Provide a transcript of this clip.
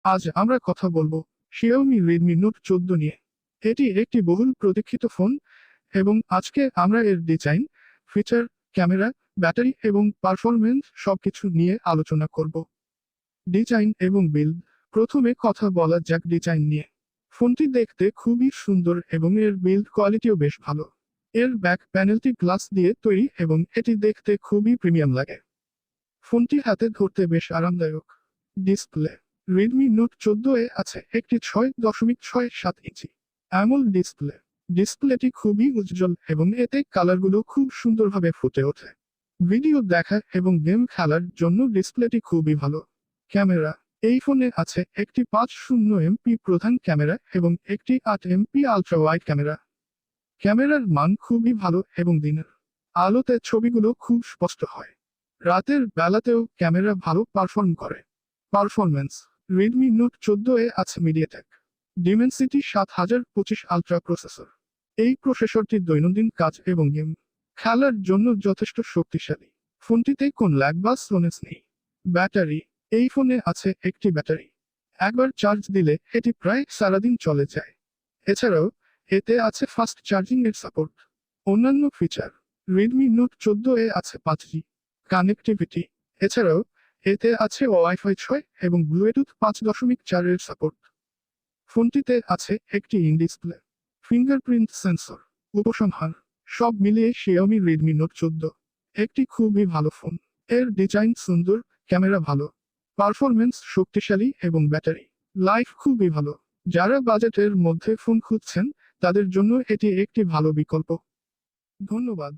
আজ আমরা কথা বলবো Xiaomi Redmi Note 14 নিয়ে। এটি একটি বহুল প্রতীক্ষিত ফোন এবং আজকে আমরা এর ডিজাইন, ফিচার, ক্যামেরা, ব্যাটারি এবং পারফরম্যান্স সবকিছু নিয়ে আলোচনা করব। ডিজাইন এবং বিল্ড। প্রথমে কথা বলা যাক ডিজাইন নিয়ে। ফোনটি দেখতে খুবই সুন্দর এবং এর বিল্ড কোয়ালিটিও বেশ ভালো। এর ব্যাক প্যানেলটি গ্লাস দিয়ে তৈরি এবং এটি দেখতে খুবই প্রিমিয়াম লাগে। ফোনটি হাতে ধরতে বেশ আরামদায়ক। ডিসপ্লে। রেডমি নোট 14 এ আছে একটি 6.67 ইঞ্চি অ্যামোলেড ডিসপ্লে। ডিসপ্লেটি খুবই উজ্জ্বল এবং এতে কালারগুলো খুব সুন্দরভাবে ফুটে ওঠে। ভিডিও দেখা এবং গেম খেলার জন্য ডিসপ্লেটি খুবই ভালো। ক্যামেরা। এই ফোনে আছে একটি 50 এমপি প্রধান ক্যামেরা এবং একটি 8 এমপি আলট্রা ওয়াইড ক্যামেরা। ক্যামেরার মান খুবই ভালো এবং দিনের আলোতে ছবিগুলো খুব স্পষ্ট হয়। রাতের বেলাতেও ক্যামেরা ভালো পারফর্ম করে। পারফরম্যান্স। রেডমি নোট 14 এ আছে মিডিয়াটেক ডিমেনসিটি 7025 আলট্রা প্রসেসর। এই প্রসেসরটি দৈনন্দিন কাজ এবং গেম খেলার জন্য যথেষ্ট শক্তিশালী। ফোনটিতে কোন ল্যাগ বা স্লোনেস নেই। ব্যাটারি। এই ফোনে আছে একটি ব্যাটারি। একবার চার্জ দিলে এটি প্রায় সারাদিন চলে যায়। এছাড়াও এতে আছে ফাস্ট চার্জিং এর সাপোর্ট। অন্যান্য ফিচার। রেডমি নোট 14 এ আছে 5G কানেক্টিভিটি। এছাড়াও এতে আছে ওয়াইফাই 6 এবং ব্লুটুথ 5.4 এর সাপোর্ট। ফোনটিতে আছে একটি ইন ডিসপ্লে ফিঙ্গারপ্রিন্ট সেন্সর। উপসংহার। সব মিলিয়ে Xiaomi Redmi Note 14 একটি খুবই ভালো ফোন। এর ডিজাইন সুন্দর, ক্যামেরা ভালো, পারফরম্যান্স শক্তিশালী এবং ব্যাটারি লাইফ খুবই ভালো। যারা বাজেটের মধ্যে ফোন খুঁজছেন তাদের জন্য এটি একটি ভালো বিকল্প। ধন্যবাদ।